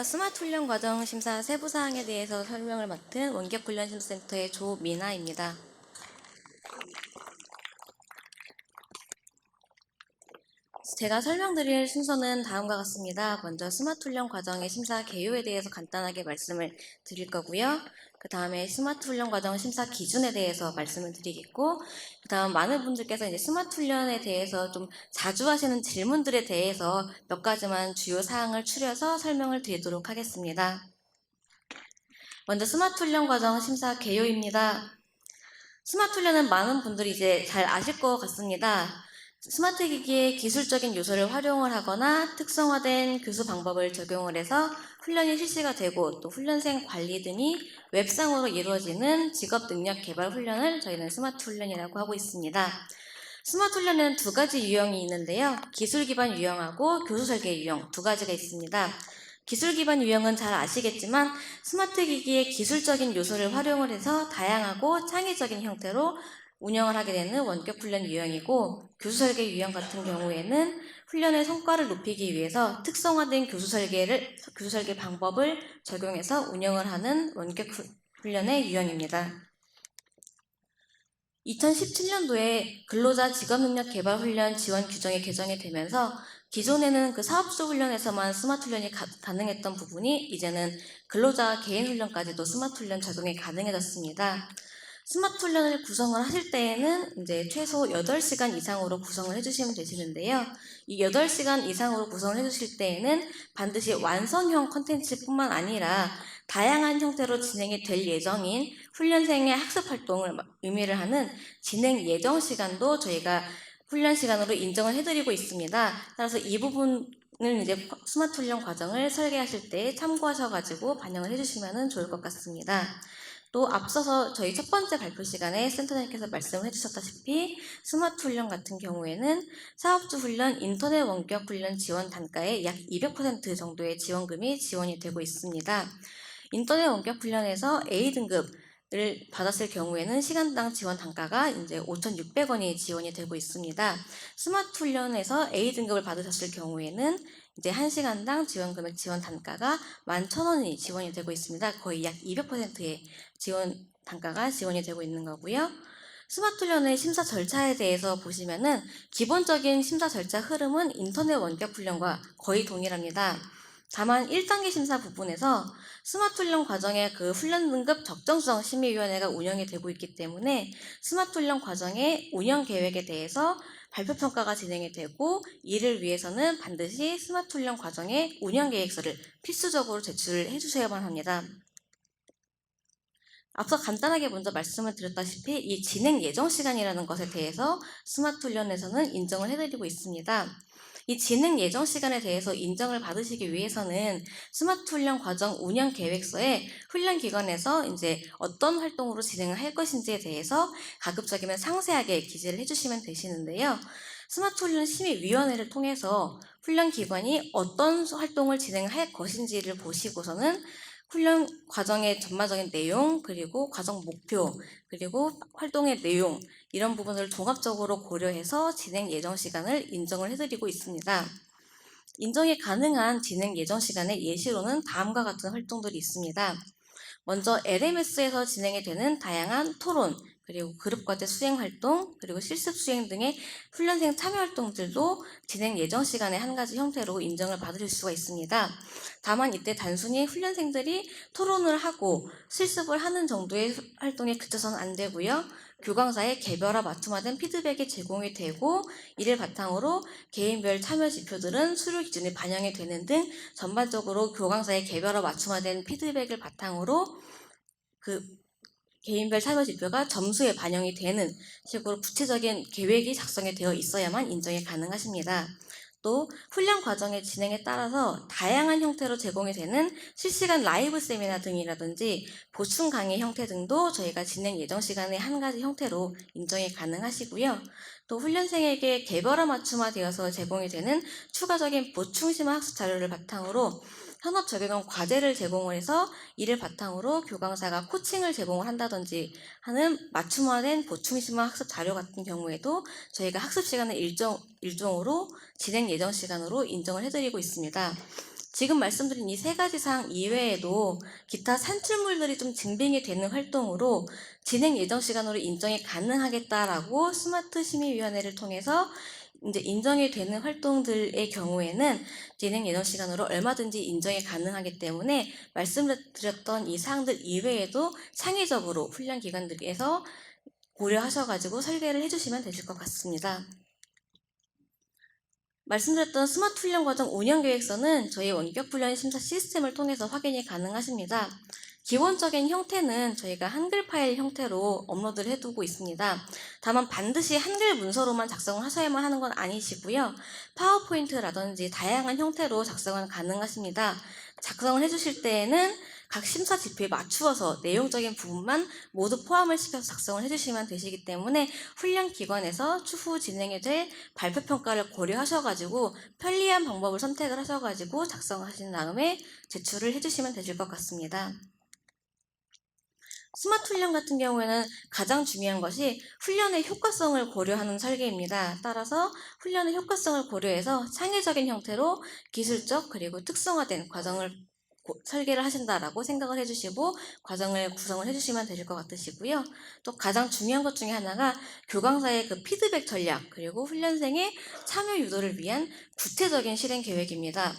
스마트 훈련 과정 심사 세부 사항에 대해서 설명을 맡은 원격훈련심센터의 조미나입니다. 제가 설명드릴 순서는 다음과 같습니다. 먼저 스마트 훈련 과정의 심사 개요에 대해서 간단하게 말씀을 드릴 거고요. 그 다음에 스마트 훈련 과정 심사 기준에 대해서 말씀을 드리겠고, 그 다음 많은 분들께서 이제 스마트 훈련에 대해서 좀 자주 하시는 질문들에 대해서 몇 가지만 주요 사항을 추려서 설명을 드리도록 하겠습니다. 먼저 스마트 훈련 과정 심사 개요입니다. 스마트 훈련은 많은 분들이 이제 잘 아실 것 같습니다. 스마트 기기의 기술적인 요소를 활용을 하거나 특성화된 교수 방법을 적용을 해서 훈련이 실시가 되고 또 훈련생 관리 등이 웹상으로 이루어지는 직업 능력 개발 훈련을 저희는 스마트 훈련이라고 하고 있습니다. 스마트 훈련은 두 가지 유형이 있는데요. 기술 기반 유형하고 교수 설계 유형 두 가지가 있습니다. 기술 기반 유형은 잘 아시겠지만 스마트 기기의 기술적인 요소를 활용을 해서 다양하고 창의적인 형태로 운영을 하게 되는 원격 훈련 유형이고, 교수 설계 유형 같은 경우에는 훈련의 성과를 높이기 위해서 특성화된 교수 설계 방법을 적용해서 운영을 하는 원격 훈련의 유형입니다. 2017년도에 근로자 직업능력 개발 훈련 지원 규정이 개정이 되면서 기존에는 그 사업주 훈련에서만 스마트 훈련이 가능했던 부분이 이제는 근로자 개인 훈련까지도 스마트 훈련 적용이 가능해졌습니다. 스마트 훈련을 구성을 하실 때에는 이제 최소 8시간 이상으로 구성을 해주시면 되시는데요. 이 8시간 이상으로 구성을 해주실 때에는 반드시 완성형 컨텐츠뿐만 아니라 다양한 형태로 진행이 될 예정인 훈련생의 학습 활동을 의미를 하는 진행 예정 시간도 저희가 훈련 시간으로 인정을 해드리고 있습니다. 따라서 이 부분은 이제 스마트 훈련 과정을 설계하실 때 참고하셔가지고 반영을 해주시면 좋을 것 같습니다. 또 앞서서 저희 첫 번째 발표 시간에 센터장님께서 말씀을 해주셨다시피 스마트 훈련 같은 경우에는 사업주 훈련 인터넷 원격 훈련 지원 단가의 약 200% 정도의 지원금이 지원이 되고 있습니다. 인터넷 원격 훈련에서 A등급을 받았을 경우에는 시간당 지원 단가가 이제 5,600원이 지원이 되고 있습니다. 스마트 훈련에서 A등급을 받으셨을 경우에는 이제 1시간당 지원 금액 지원 단가가 11,000원이 지원이 되고 있습니다. 거의 약 200%의 지원 단가가 지원이 되고 있는 거고요. 스마트 훈련의 심사 절차에 대해서 보시면은 기본적인 심사 절차 흐름은 인터넷 원격 훈련과 거의 동일합니다. 다만 1단계 심사 부분에서 스마트 훈련 과정의 그 훈련 등급 적정성 심의위원회가 운영이 되고 있기 때문에 스마트 훈련 과정의 운영 계획에 대해서 발표 평가가 진행이 되고, 이를 위해서는 반드시 스마트 훈련 과정의 운영 계획서를 필수적으로 제출을 해주셔야만 합니다. 앞서 간단하게 먼저 말씀을 드렸다시피 이 진행 예정 시간이라는 것에 대해서 스마트 훈련에서는 인정을 해드리고 있습니다. 이 진행 예정 시간에 대해서 인정을 받으시기 위해서는 스마트 훈련 과정 운영 계획서에 훈련 기관에서 이제 어떤 활동으로 진행을 할 것인지에 대해서 가급적이면 상세하게 기재를 해주시면 되시는데요. 스마트 훈련 심의위원회를 통해서 훈련 기관이 어떤 활동을 진행할 것인지를 보시고서는 훈련 과정의 전반적인 내용, 그리고 과정 목표, 그리고 활동의 내용, 이런 부분을 종합적으로 고려해서 진행 예정 시간을 인정을 해드리고 있습니다. 인정이 가능한 진행 예정 시간의 예시로는 다음과 같은 활동들이 있습니다. 먼저 LMS에서 진행이 되는 다양한 토론, 그리고 그룹과제 수행 활동, 그리고 실습 수행 등의 훈련생 참여 활동들도 진행 예정 시간의 한 가지 형태로 인정을 받으실 수가 있습니다. 다만 이때 단순히 훈련생들이 토론을 하고 실습을 하는 정도의 활동에 그쳐서는 안 되고요. 교강사의 개별화 맞춤화된 피드백이 제공이 되고, 이를 바탕으로 개인별 참여 지표들은 수료 기준이 반영이 되는 등 전반적으로 교강사의 개별화 맞춤화된 피드백을 바탕으로 그 개인별 참여 지표가 점수에 반영이 되는 식으로 구체적인 계획이 작성이 되어 있어야만 인정이 가능하십니다. 또 훈련 과정의 진행에 따라서 다양한 형태로 제공이 되는 실시간 라이브 세미나 등이라든지 보충 강의 형태 등도 저희가 진행 예정 시간의 한 가지 형태로 인정이 가능하시고요. 또 훈련생에게 개별화 맞춤화되어서 제공이 되는 추가적인 보충 심화 학습 자료를 바탕으로 현업 적용형 과제를 제공을 해서 이를 바탕으로 교강사가 코칭을 제공을 한다든지 하는 맞춤화된 보충 심화 학습 자료 같은 경우에도 저희가 학습 시간을 일종으로 진행 예정 시간으로 인정을 해드리고 있습니다. 지금 말씀드린 이 세 가지 사항 이외에도 기타 산출물들이 좀 증빙이 되는 활동으로 진행 예정 시간으로 인정이 가능하겠다라고 스마트 심의위원회를 통해서 이제 인정이 되는 활동들의 경우에는 진행 예정 시간으로 얼마든지 인정이 가능하기 때문에 말씀드렸던 이 사항들 이외에도 창의적으로 훈련 기관들에서 고려하셔가지고 설계를 해주시면 되실 것 같습니다. 말씀드렸던 스마트 훈련 과정 운영 계획서는 저희 원격 훈련 심사 시스템을 통해서 확인이 가능하십니다. 기본적인 형태는 저희가 한글 파일 형태로 업로드를 해두고 있습니다. 다만 반드시 한글 문서로만 작성을 하셔야만 하는 건 아니시고요. 파워포인트라든지 다양한 형태로 작성은 가능하십니다. 작성을 해주실 때에는 각 심사 지표에 맞추어서 내용적인 부분만 모두 포함을 시켜서 작성을 해주시면 되시기 때문에 훈련 기관에서 추후 진행이 될 발표 평가를 고려하셔가지고 편리한 방법을 선택을 하셔가지고 작성하신 다음에 제출을 해주시면 되실 것 같습니다. 스마트 훈련 같은 경우에는 가장 중요한 것이 훈련의 효과성을 고려하는 설계입니다. 따라서 훈련의 효과성을 고려해서 창의적인 형태로 기술적 그리고 특성화된 과정을 설계를 하신다라고 생각을 해주시고 과정을 구성을 해주시면 되실 것 같으시고요. 또 가장 중요한 것 중에 하나가 교강사의 그 피드백 전략 그리고 훈련생의 참여 유도를 위한 구체적인 실행 계획입니다.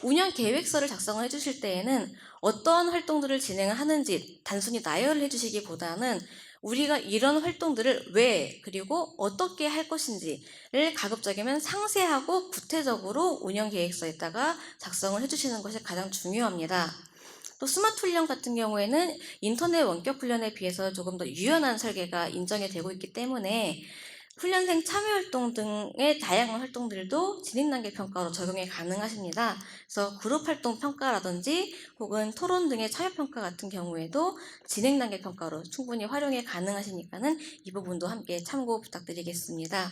운영 계획서를 작성을 해주실 때에는 어떠한 활동들을 진행을 하는지 단순히 나열을 해주시기보다는 우리가 이런 활동들을 왜 그리고 어떻게 할 것인지를 가급적이면 상세하고 구체적으로 운영 계획서에다가 작성을 해주시는 것이 가장 중요합니다. 또 스마트 훈련 같은 경우에는 인터넷 원격 훈련에 비해서 조금 더 유연한 설계가 인정이 되고 있기 때문에 훈련생 참여활동 등의 다양한 활동들도 진행단계 평가로 적용이 가능하십니다. 그래서 그룹활동 평가라든지 혹은 토론 등의 참여평가 같은 경우에도 진행단계 평가로 충분히 활용이 가능하시니까는 이 부분도 함께 참고 부탁드리겠습니다.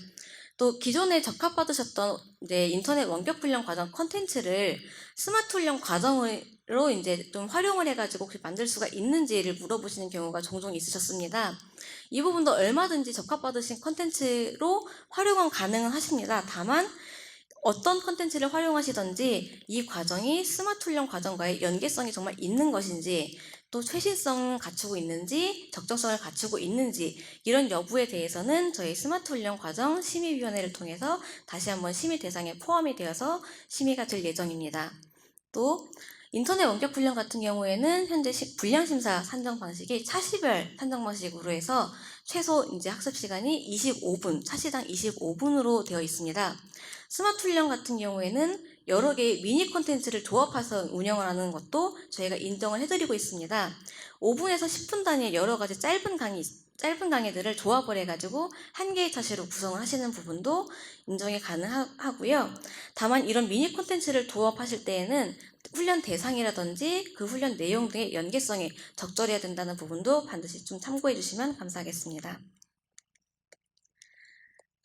또 기존에 적합받으셨던 인터넷 원격 훈련 과정 컨텐츠를 스마트 훈련 과정으로 이제 좀 활용을 해가지고 혹시 만들 수가 있는지를 물어보시는 경우가 종종 있으셨습니다. 이 부분도 얼마든지 적합받으신 컨텐츠로 활용은 가능은 하십니다. 다만 어떤 컨텐츠를 활용하시든지 이 과정이 스마트 훈련 과정과의 연계성이 정말 있는 것인지 또 최신성을 갖추고 있는지 적정성을 갖추고 있는지 이런 여부에 대해서는 저희 스마트 훈련 과정 심의위원회를 통해서 다시 한번 심의 대상에 포함이 되어서 심의가 될 예정입니다. 또 인터넷 원격 훈련 같은 경우에는 현재 분량심사 산정 방식이 차시별 산정 방식으로 해서 최소 이제 학습 시간이 25분, 차시당 25분으로 되어 있습니다. 스마트 훈련 같은 경우에는 여러 개의 미니 콘텐츠를 조합해서 운영을 하는 것도 저희가 인정을 해드리고 있습니다. 5분에서 10분 단위의 여러 가지 짧은 강의들을 조합을 해가지고 한 개의 차시로 구성을 하시는 부분도 인정이 가능하고요. 다만 이런 미니 콘텐츠를 조합하실 때에는 훈련 대상이라든지 그 훈련 내용 등의 연계성이 적절해야 된다는 부분도 반드시 좀 참고해 주시면 감사하겠습니다.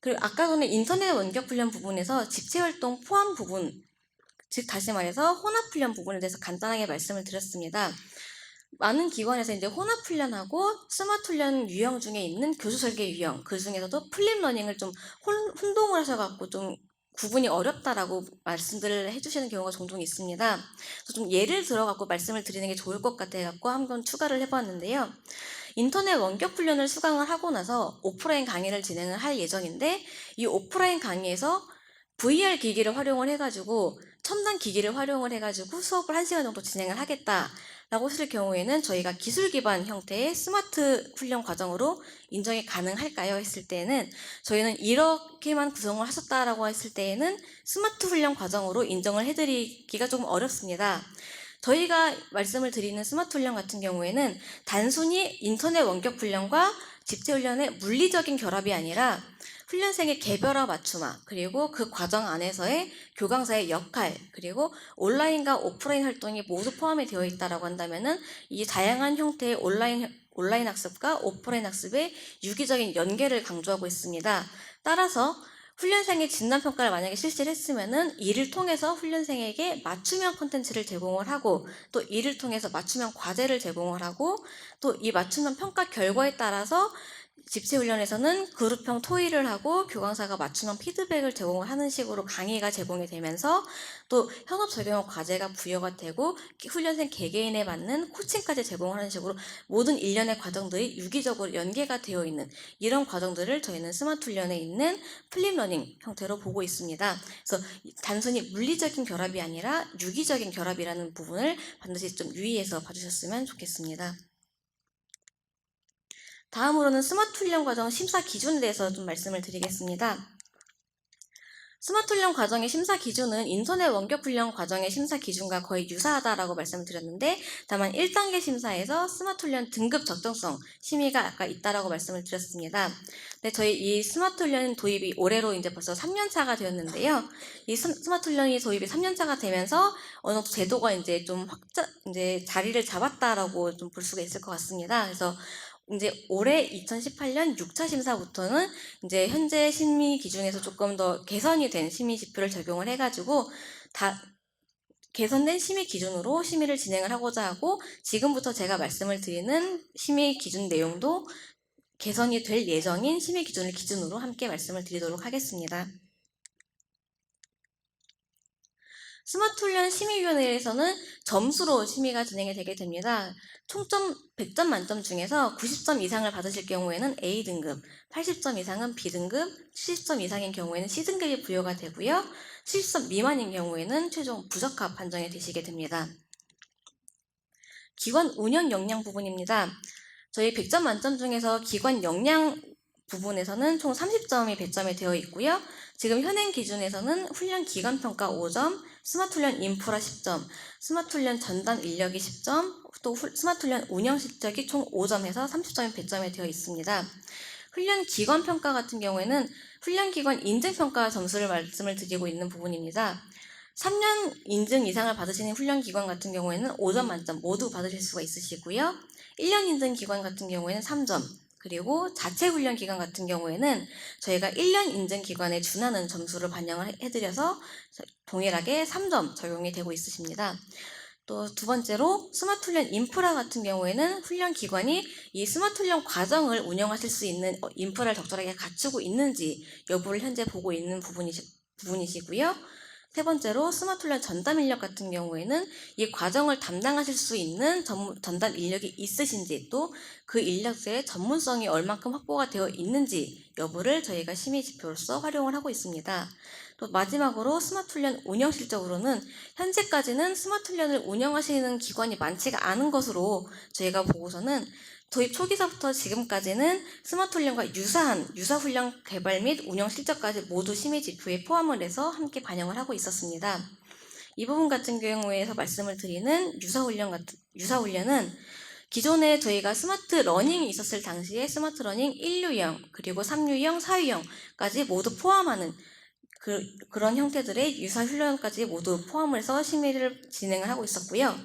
그리고 아까 전에 인터넷 원격 훈련 부분에서 집체활동 포함 부분, 즉 다시 말해서 혼합 훈련 부분에 대해서 간단하게 말씀을 드렸습니다. 많은 기관에서 이제 혼합 훈련하고 스마트 훈련 유형 중에 있는 교수 설계 유형, 그 중에서도 플립 러닝을 좀 혼동을 하셔갖고 좀 구분이 어렵다라고 말씀들을 해주시는 경우가 종종 있습니다. 그래서 좀 예를 들어갖고 말씀을 드리는 게 좋을 것 같아갖고 한번 추가를 해봤는데요. 인터넷 원격 훈련을 수강을 하고 나서 오프라인 강의를 진행을 할 예정인데 이 오프라인 강의에서 VR 기기를 활용을 해가지고 첨단 기기를 활용을 해가지고 수업을 1시간 정도 진행을 하겠다라고 했을 경우에는 저희가 기술 기반 형태의 스마트 훈련 과정으로 인정이 가능할까요? 했을 때는 저희는 이렇게만 구성을 하셨다라고 했을 때에는 스마트 훈련 과정으로 인정을 해드리기가 조금 어렵습니다. 저희가 말씀을 드리는 스마트 훈련 같은 경우에는 단순히 인터넷 원격 훈련과 집체 훈련의 물리적인 결합이 아니라 훈련생의 개별화 맞춤화 그리고 그 과정 안에서의 교강사의 역할 그리고 온라인과 오프라인 활동이 모두 포함이 되어 있다라고 한다면은 이 다양한 형태의 온라인 학습과 오프라인 학습의 유기적인 연계를 강조하고 있습니다. 따라서 훈련생의 진단평가를 만약에 실시를 했으면은 이를 통해서 훈련생에게 맞춤형 콘텐츠를 제공을 하고 또 이를 통해서 맞춤형 과제를 제공을 하고 또 이 맞춤형 평가 결과에 따라서 집체훈련에서는 그룹형 토의를 하고 교강사가 맞춤형 피드백을 제공하는 식으로 강의가 제공이 되면서 또 현업 적용 과제가 부여가 되고 훈련생 개개인에 맞는 코칭까지 제공하는 식으로 모든 일련의 과정들이 유기적으로 연계가 되어 있는 이런 과정들을 저희는 스마트 훈련에 있는 플립러닝 형태로 보고 있습니다. 그래서 단순히 물리적인 결합이 아니라 유기적인 결합이라는 부분을 반드시 좀 유의해서 봐주셨으면 좋겠습니다. 다음으로는 스마트 훈련 과정 심사 기준에 대해서 좀 말씀을 드리겠습니다. 스마트 훈련 과정의 심사 기준은 인터넷 원격 훈련 과정의 심사 기준과 거의 유사하다라고 말씀을 드렸는데, 다만 1단계 심사에서 스마트 훈련 등급 적정성 심의가 아까 있다라고 말씀을 드렸습니다. 네, 저희 이 스마트 훈련 도입이 올해로 이제 벌써 3년 차가 되었는데요. 이 스마트 훈련이 도입이 3년 차가 되면서 어느 정도 제도가 이제 좀 이제 자리를 잡았다라고 좀 볼 수가 있을 것 같습니다. 그래서 이제 올해 2018년 6차 심사부터는 이제 현재 심의 기준에서 조금 더 개선이 된 심의 지표를 적용을 해가지고 다 개선된 심의 기준으로 심의를 진행을 하고자 하고, 지금부터 제가 말씀을 드리는 심의 기준 내용도 개선이 될 예정인 심의 기준을 기준으로 함께 말씀을 드리도록 하겠습니다. 스마트 훈련 심의위원회에서는 점수로 심의가 진행이 되게 됩니다. 총점 100점 만점 중에서 90점 이상을 받으실 경우에는 A등급, 80점 이상은 B등급, 70점 이상인 경우에는 C등급이 부여가 되고요. 70점 미만인 경우에는 최종 부적합 판정이 되시게 됩니다. 기관 운영 역량 부분입니다. 저희 100점 만점 중에서 기관 역량 부분에서는 총 30점이 배점이 되어 있고요. 지금 현행 기준에서는 훈련 기간 평가 5점, 스마트 훈련 인프라 10점, 스마트 훈련 전담 인력이 10점, 또 스마트 훈련 운영 실적이 총 5점 해서 30점이 배점이 되어 있습니다. 훈련 기관 평가 같은 경우에는 훈련 기관 인증 평가 점수를 말씀을 드리고 있는 부분입니다. 3년 인증 이상을 받으시는 훈련 기관 같은 경우에는 5점 만점 모두 받으실 수가 있으시고요. 1년 인증 기관 같은 경우에는 3점, 그리고 자체 훈련 기간 같은 경우에는 저희가 1년 인증 기관에 준하는 점수를 반영을 해드려서 동일하게 3점 적용이 되고 있으십니다. 또 두 번째로 스마트 훈련 인프라 같은 경우에는 훈련 기관이 이 스마트 훈련 과정을 운영하실 수 있는 인프라를 적절하게 갖추고 있는지 여부를 현재 보고 있는 부분이시고요. 세 번째로 스마트 훈련 전담 인력 같은 경우에는 이 과정을 담당하실 수 있는 전담 인력이 있으신지, 또 그 인력들의 전문성이 얼만큼 확보가 되어 있는지 여부를 저희가 심의 지표로서 활용을 하고 있습니다. 또 마지막으로 스마트 훈련 운영 실적으로는 현재까지는 스마트 훈련을 운영하시는 기관이 많지가 않은 것으로 저희가 보고서는 도입 초기서부터 지금까지는 스마트 훈련과 유사한 유사 훈련 개발 및 운영 실적까지 모두 심의 지표에 포함을 해서 함께 반영을 하고 있었습니다. 이 부분 같은 경우에서 말씀을 드리는 유사 훈련은 기존에 저희가 스마트 러닝이 있었을 당시에 스마트 러닝 1유형, 그리고 3유형, 4유형까지 모두 포함하는 그런 형태들의 유사 훈련까지 모두 포함을 해서 심의를 진행을 하고 있었고요.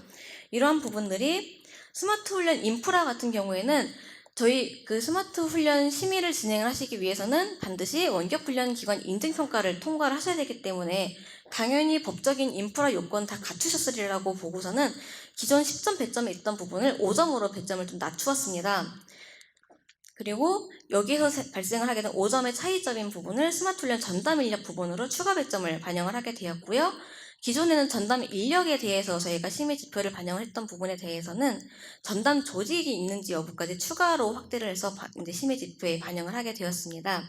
이러한 부분들이 스마트 훈련 인프라 같은 경우에는 저희 그 스마트 훈련 심의를 진행을 하시기 위해서는 반드시 원격 훈련 기관 인증 평가를 통과를 하셔야 되기 때문에 당연히 법적인 인프라 요건 다 갖추셨으리라고 보고서는 기존 10점 배점에 있던 부분을 5점으로 배점을 좀 낮추었습니다. 그리고 여기서 발생을 하게 된 5점의 차이점인 부분을 스마트 훈련 전담 인력 부분으로 추가 배점을 반영을 하게 되었고요. 기존에는 전담 인력에 대해서 저희가 심의 지표를 반영을 했던 부분에 대해서는 전담 조직이 있는지 여부까지 추가로 확대를 해서 이제 심의 지표에 반영을 하게 되었습니다.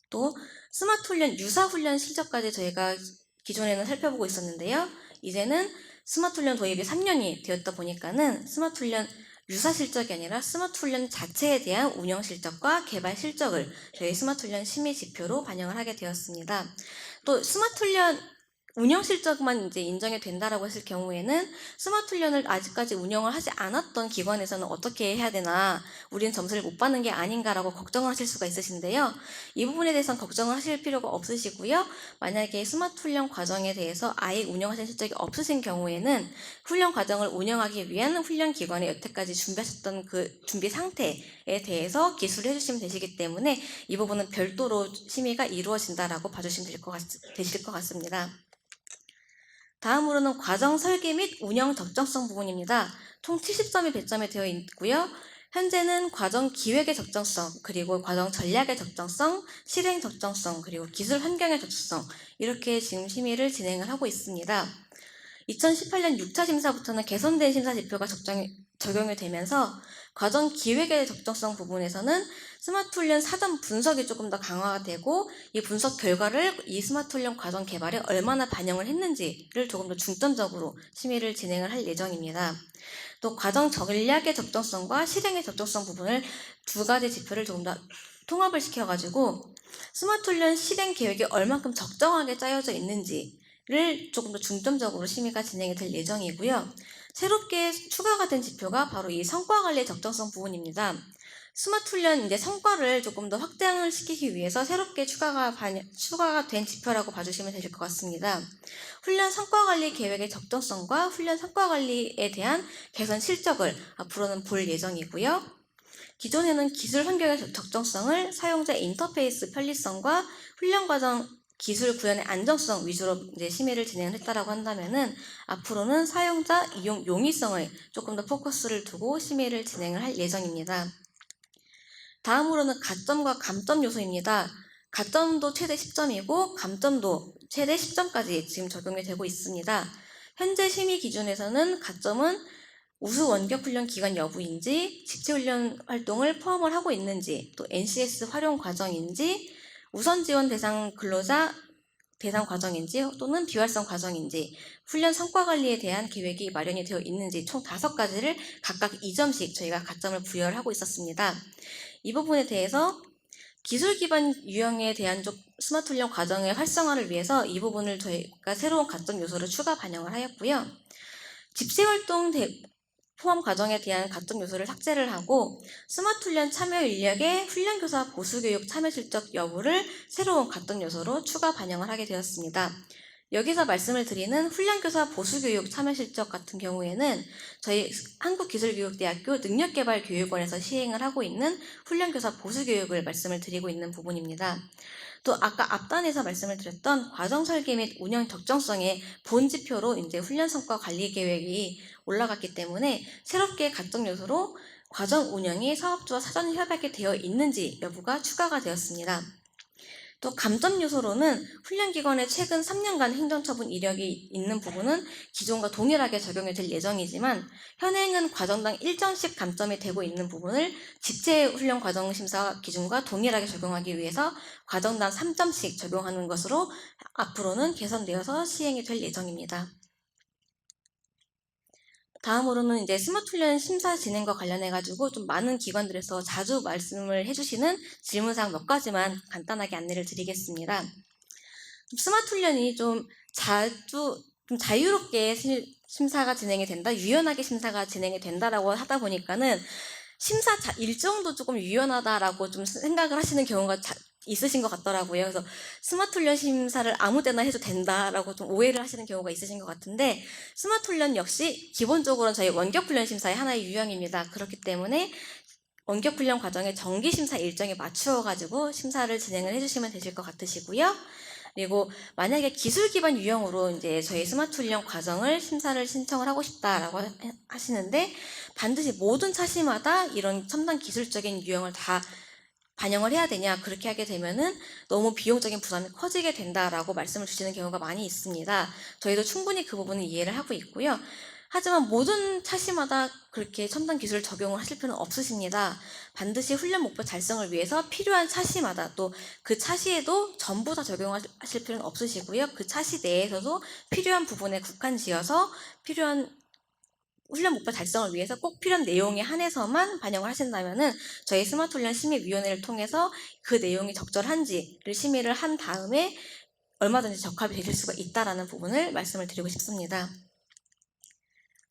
또 스마트 훈련 유사 훈련 실적까지 저희가 기존에는 살펴보고 있었는데요. 이제는 스마트 훈련 도입이 3년이 되었다 보니까는 스마트 훈련 유사 실적이 아니라 스마트 훈련 자체에 대한 운영 실적과 개발 실적을 저희 스마트 훈련 심의 지표로 반영을 하게 되었습니다. 또 스마트 훈련 운영 실적만 이제 인정이 된다라고 했을 경우에는 스마트 훈련을 아직까지 운영을 하지 않았던 기관에서는 어떻게 해야 되나, 우리는 점수를 못 받는 게 아닌가라고 걱정을 하실 수가 있으신데요. 이 부분에 대해서는 걱정을 하실 필요가 없으시고요. 만약에 스마트 훈련 과정에 대해서 아예 운영하신 실적이 없으신 경우에는 훈련 과정을 운영하기 위한 훈련 기관에 여태까지 준비하셨던 그 준비 상태에 대해서 기술을 해주시면 되시기 때문에 이 부분은 별도로 심의가 이루어진다라고 봐주시면 되실 것 같습니다. 다음으로는 과정 설계 및 운영 적정성 부분입니다. 총 70점이 배점이 되어 있고요. 현재는 과정 기획의 적정성, 그리고 과정 전략의 적정성, 실행 적정성, 그리고 기술 환경의 적정성 이렇게 지금 심의를 진행을 하고 있습니다. 2018년 6차 심사부터는 개선된 심사 지표가 적용이 되면서 과정 기획의 적정성 부분에서는 스마트 훈련 사전 분석이 조금 더 강화가 되고 이 분석 결과를 이 스마트 훈련 과정 개발에 얼마나 반영을 했는지를 조금 더 중점적으로 심의를 진행을 할 예정입니다. 또 과정 전략의 적정성과 실행의 적정성 부분을 두 가지 지표를 조금 더 통합을 시켜가지고 스마트 훈련 실행 계획이 얼만큼 적정하게 짜여져 있는지를 조금 더 중점적으로 심의가 진행이 될 예정이고요. 새롭게 추가가 된 지표가 바로 이 성과 관리의 적정성 부분입니다. 스마트 훈련 이제 성과를 조금 더 확장을 시키기 위해서 새롭게 추가가 된 지표라고 봐주시면 되실 것 같습니다. 훈련 성과 관리 계획의 적정성과 훈련 성과 관리에 대한 개선 실적을 앞으로는 볼 예정이고요. 기존에는 기술 환경의 적정성을 사용자 인터페이스 편리성과 훈련 과정 기술 구현의 안정성 위주로 이제 심의를 진행을 했다라고 한다면은 앞으로는 사용자 이용 용이성을 조금 더 포커스를 두고 심의를 진행을 할 예정입니다. 다음으로는 가점과 감점 요소입니다. 가점도 최대 10점이고 감점도 최대 10점까지 지금 적용이 되고 있습니다. 현재 심의 기준에서는 가점은 우수 원격 훈련 기간 여부인지, 직체 훈련 활동을 포함을 하고 있는지, 또 NCS 활용 과정인지, 우선 지원 대상 근로자 대상 과정인지 또는 비활성 과정인지, 훈련 성과 관리에 대한 계획이 마련이 되어 있는지 총 5가지를 각각 2점씩 저희가 가점을 부여를 하고 있었습니다. 이 부분에 대해서 기술 기반 유형에 대한 스마트 훈련 과정의 활성화를 위해서 이 부분을 저희가 새로운 가점 요소를 추가 반영을 하였고요. 집체 활동 포함 과정에 대한 가점 요소를 삭제를 하고 스마트 훈련 참여 인력의 훈련 교사 보수 교육 참여 실적 여부를 새로운 가점 요소로 추가 반영을 하게 되었습니다. 여기서 말씀을 드리는 훈련교사 보수교육 참여 실적 같은 경우에는 저희 한국기술교육대학교 능력개발교육원에서 시행을 하고 있는 훈련교사 보수교육을 말씀을 드리고 있는 부분입니다. 또 아까 앞단에서 말씀을 드렸던 과정 설계 및 운영 적정성의 본 지표로 이제 훈련 성과 관리 계획이 올라갔기 때문에 새롭게 가점 요소로 과정 운영이 사업주와 사전 협약이 되어 있는지 여부가 추가가 되었습니다. 또 감점 요소로는 훈련기관의 최근 3년간 행정처분 이력이 있는 부분은 기존과 동일하게 적용이 될 예정이지만 현행은 과정당 1점씩 감점이 되고 있는 부분을 집체 훈련 과정 심사 기준과 동일하게 적용하기 위해서 과정당 3점씩 적용하는 것으로 앞으로는 개선되어서 시행이 될 예정입니다. 다음으로는 이제 스마트 훈련 심사 진행과 관련해가지고 좀 많은 기관들에서 자주 말씀을 해주시는 질문사항 몇 가지만 간단하게 안내를 드리겠습니다. 스마트 훈련이 좀 자유롭게 심사가 진행이 된다, 유연하게 심사가 진행이 된다라고 하다 보니까는 심사 일정도 조금 유연하다라고 좀 생각을 하시는 경우가 있으신 것 같더라고요. 그래서 스마트 훈련 심사를 아무 때나 해도 된다라고 좀 오해를 하시는 경우가 있으신 것 같은데 스마트 훈련 역시 기본적으로는 저희 원격 훈련 심사의 하나의 유형입니다. 그렇기 때문에 원격 훈련 과정의 정기 심사 일정에 맞추어 가지고 심사를 진행을 해주시면 되실 것 같으시고요. 그리고 만약에 기술 기반 유형으로 이제 저희 스마트 훈련 과정을 심사를 신청을 하고 싶다라고 하시는데 반드시 모든 차시마다 이런 첨단 기술적인 유형을 다 반영을 해야 되냐, 그렇게 하게 되면은 너무 비용적인 부담이 커지게 된다라고 말씀을 주시는 경우가 많이 있습니다. 저희도 충분히 그 부분은 이해를 하고 있고요. 하지만 모든 차시마다 그렇게 첨단 기술을 적용을 하실 필요는 없으십니다. 반드시 훈련 목표 달성을 위해서 필요한 차시마다 또 그 차시에도 전부 다 적용하실 필요는 없으시고요. 그 차시 내에서도 필요한 부분에 국한 지어서 필요한 훈련 목표 달성을 위해서 꼭 필요한 내용에 한해서만 반영을 하신다면은 저희 스마트 훈련 심의위원회를 통해서 그 내용이 적절한지를 심의를 한 다음에 얼마든지 적합이 되실 수가 있다라는 부분을 말씀을 드리고 싶습니다.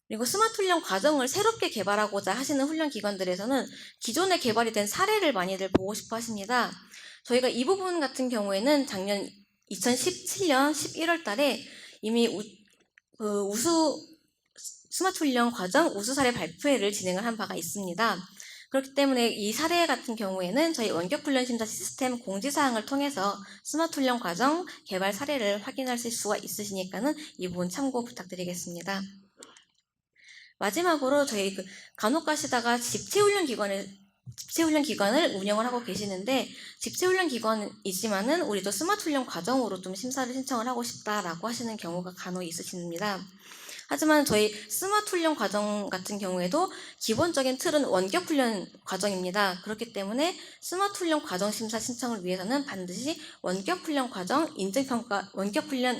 그리고 스마트 훈련 과정을 새롭게 개발하고자 하시는 훈련 기관들에서는 기존에 개발이 된 사례를 많이들 보고 싶어 하십니다. 저희가 이 부분 같은 경우에는 작년 2017년 11월 달에 이미 우수 스마트 훈련 과정 우수 사례 발표회를 진행을 한 바가 있습니다. 그렇기 때문에 이 사례 같은 경우에는 저희 원격 훈련 심사 시스템 공지사항을 통해서 스마트 훈련 과정 개발 사례를 확인하실 수가 있으시니까는 이 부분 참고 부탁드리겠습니다. 마지막으로 저희 간혹 가시다가 집체훈련 기관을 운영을 하고 계시는데, 집체훈련 기관이지만은 우리도 스마트 훈련 과정으로 좀 심사를 신청을 하고 싶다라고 하시는 경우가 간혹 있으십니다. 하지만 저희 스마트 훈련 과정 같은 경우에도 기본적인 틀은 원격 훈련 과정입니다. 그렇기 때문에 스마트 훈련 과정 심사 신청을 위해서는 반드시 원격 훈련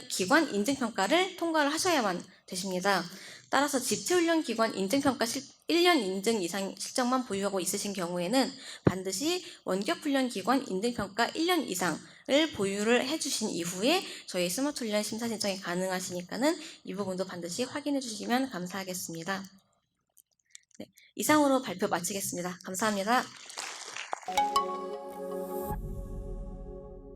기관 인증평가를 통과를 하셔야만 되십니다. 따라서 집체훈련 기관 인증평가 1년 인증 이상 실적만 보유하고 있으신 경우에는 반드시 원격훈련 기관 인증평가 1년 이상을 보유를 해주신 이후에 저희 스마트 훈련 심사 신청이 가능하시니까는 이 부분도 반드시 확인해 주시면 감사하겠습니다. 네, 이상으로 발표 마치겠습니다. 감사합니다.